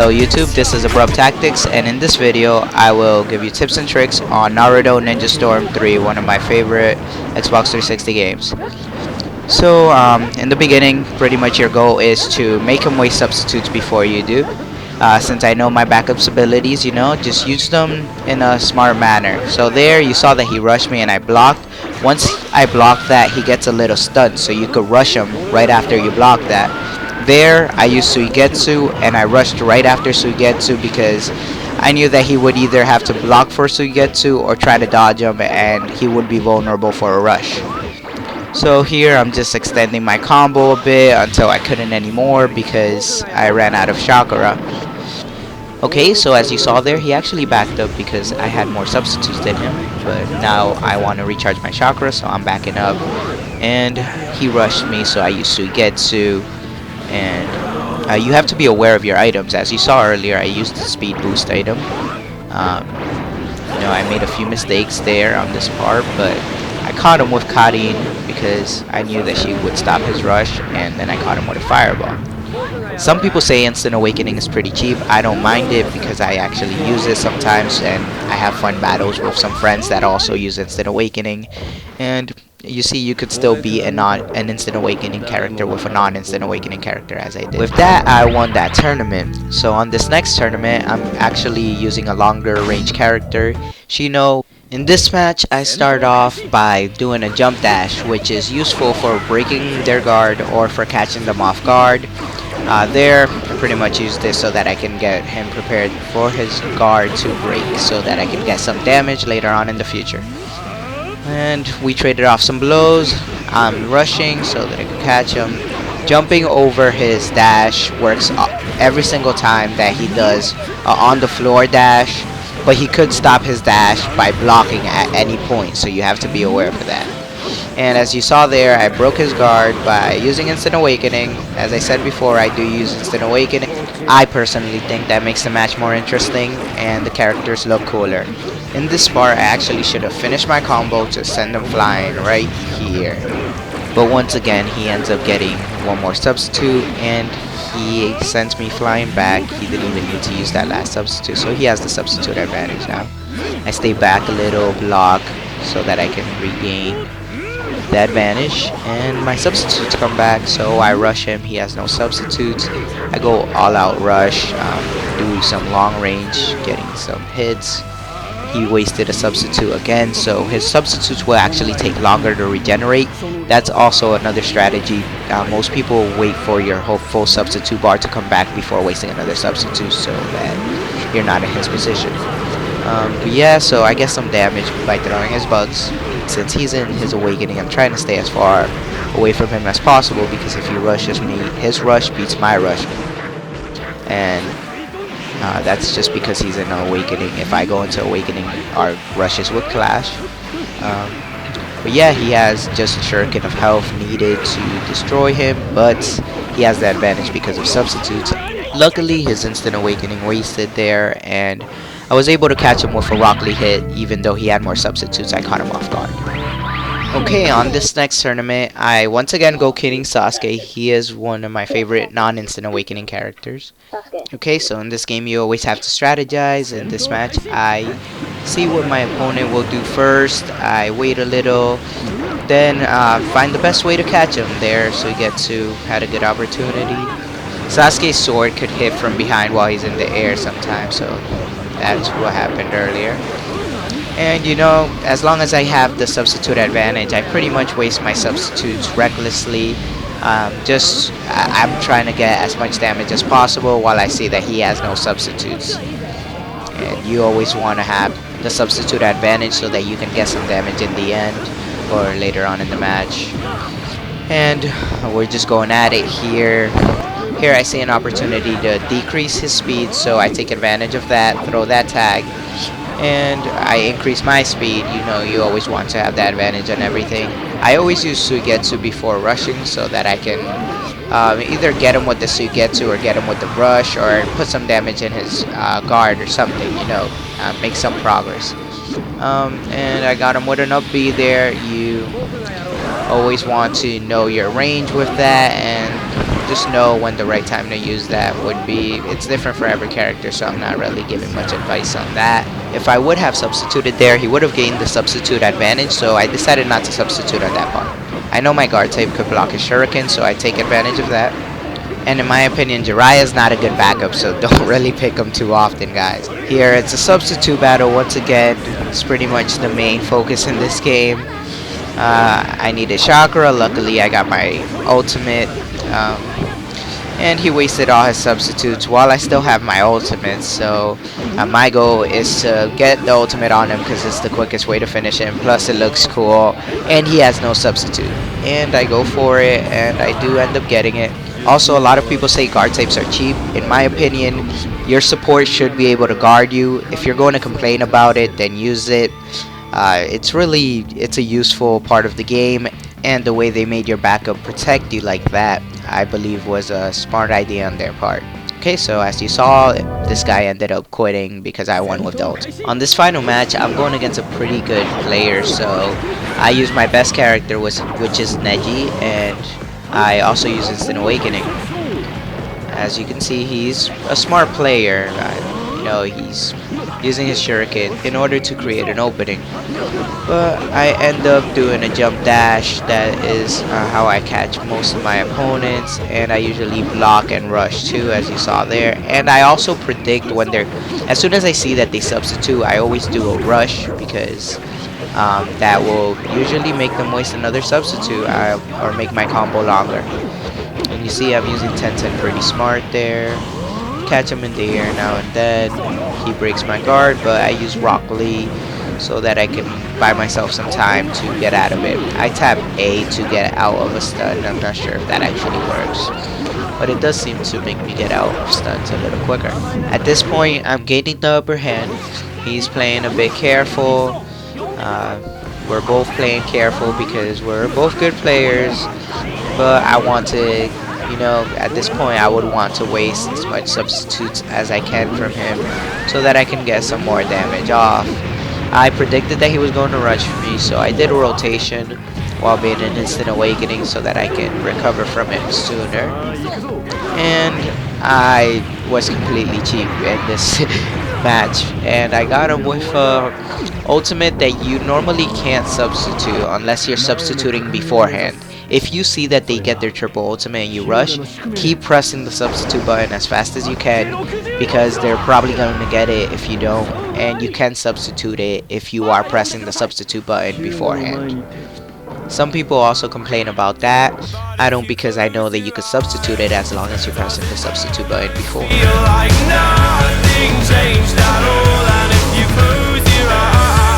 Hello YouTube, this is Abrupt Tactics, and in this video I will give you tips and tricks on Naruto Ninja Storm 3, one of my favorite Xbox 360 games. So in the beginning, pretty much your goal is to make him waste substitutes before you do. Since I know my backup's abilities, just use them in a smart manner. So there, you saw that he rushed me and I blocked. Once I blocked that, he gets a little stunned, so you could rush him right after you block that. There, I used Suigetsu and I rushed right after Suigetsu because I knew that he would either have to block for Suigetsu or try to dodge him, and he would be vulnerable for a rush. So here I'm just extending my combo a bit until I couldn't anymore because I ran out of chakra. Okay, so as you saw there, he actually backed up because I had more substitutes than him, but now I want to recharge my chakra, so I'm backing up, and he rushed me, so I used Suigetsu. And you have to be aware of your items. As you saw earlier, I used the speed boost item. I made a few mistakes there on this part, but I caught him with Karin because I knew that she would stop his rush, and then I caught him with a fireball. Some people say instant awakening is pretty cheap. I don't mind it because I actually use it sometimes, and I have fun battles with some friends that also use instant awakening. And you see, you could still be an instant awakening character with a non-instant awakening character, as I did. With that, I won that tournament. So on this next tournament, I'm actually using a longer range character, Shino. In this match, I start off by doing a jump dash, which is useful for breaking their guard or for catching them off guard. There, I pretty much use this so that I can get him prepared for his guard to break, so that I can get some damage later on in the future. And we traded off some blows. I'm rushing so that I can catch him. Jumping over his dash works every single time that he does on the floor dash, but he could stop his dash by blocking at any point, so you have to be aware of that. And as you saw there, I broke his guard by using Instant Awakening. As I said before, I do use Instant Awakening. I personally think that makes the match more interesting and the characters look cooler. In this part, I actually should have finished my combo to send him flying right here. But once again, he ends up getting one more substitute, and he sends me flying back. He didn't even need to use that last substitute, so he has the substitute advantage now. I stay back a little, block, so that I can regain the advantage, and my substitutes come back, so I rush him. He has no substitutes. I go all out rush, do some long range, getting some hits. He wasted a substitute again, so his substitutes will actually take longer to regenerate. That's also another strategy. Most people wait for your whole full substitute bar to come back before wasting another substitute, so that you're not in his position. But yeah, so I get some damage by throwing his bugs. Since he's in his awakening, I'm trying to stay as far away from him as possible, because if he rushes me, his rush beats my rush. And that's just because he's in an awakening. If I go into awakening, our rushes would clash. But yeah, he has just a shuriken of health needed to destroy him, but he has the advantage because of substitutes. Luckily, his instant awakening wasted there, and I was able to catch him with a Rock Lee hit. Even though he had more substitutes, I caught him off guard. Okay, on this next tournament, I once again go King Sasuke. He is one of my favorite non-instant awakening characters. Okay, so in this game, you always have to strategize. In this match, I see what my opponent will do first. I wait a little, then find the best way to catch him there. Suigetsu had a good opportunity. Sasuke's sword could hit from behind while he's in the air sometimes, so that's what happened earlier. And as long as I have the substitute advantage, I pretty much waste my substitutes recklessly. I'm trying to get as much damage as possible while I see that he has no substitutes. And you always want to have the substitute advantage so that you can get some damage in the end or later on in the match. And we're just going at it here. Here I see an opportunity to decrease his speed, so I take advantage of that, throw that tag, and I increase my speed. You always want to have that advantage on everything. I always use Suigetsu before rushing so that I can either get him with the Suigetsu or get him with the brush, or put some damage in his guard or something, make some progress. And I got him with an up B there. always want to know your range with that and just know when the right time to use that would be. It's different for every character, so I'm not really giving much advice on that. If I would have substituted there, he would have gained the substitute advantage, so I decided not to substitute on that part. I know my guard type could block his shuriken, so I take advantage of that. And in my opinion, Jiraiya's not a good backup, so don't really pick him too often, guys. Here, it's a substitute battle once again. It's pretty much the main focus in this game. I needed chakra. Luckily, I got my ultimate. And he wasted all his substitutes while I still have my ultimate. So my goal is to get the ultimate on him because it's the quickest way to finish him. Plus, it looks cool. And he has no substitute. And I go for it, and I do end up getting it. Also, a lot of people say guard types are cheap. In my opinion, your support should be able to guard you. If you're going to complain about it, then use it. It's a useful part of the game, and the way they made your backup protect you like that, I believe, was a smart idea on their part. Okay, so as you saw, this guy ended up quitting because I won with the ult. On this final match, I'm going against a pretty good player, so I use my best character, which is Neji, and I also use Instant Awakening. As you can see, he's a smart player. He's using his shuriken in order to create an opening. But I end up doing a jump dash. That is how I catch most of my opponents. And I usually block and rush too, as you saw there. And I also predict when as soon as I see that they substitute, I always do a rush because that will usually make them waste another substitute or make my combo longer. And you see I'm using 10-10 pretty smart there. Catch him in the air now and then. He breaks my guard, but I use Rock Lee so that I can buy myself some time to get out of it. I tap A to get out of a stun. I'm not sure if that actually works, but it does seem to make me get out of stuns a little quicker. At this point, I'm gaining the upper hand. He's playing a bit careful. We're both playing careful because we're both good players, but I want to, at this point I would want to waste as much substitutes as I can from him so that I can get some more damage off. I predicted that he was going to rush me, so I did a rotation while being an Instant Awakening so that I can recover from it sooner. And I was completely cheap in this match, and I got him with ultimate that you normally can't substitute unless you're substituting beforehand. If you see that they get their triple ultimate and you rush, keep pressing the substitute button as fast as you can because they're probably going to get it if you don't, and you can substitute it if you are pressing the substitute button beforehand. Some people also complain about that. I don't, because I know that you could substitute it as long as you're pressing the substitute button before.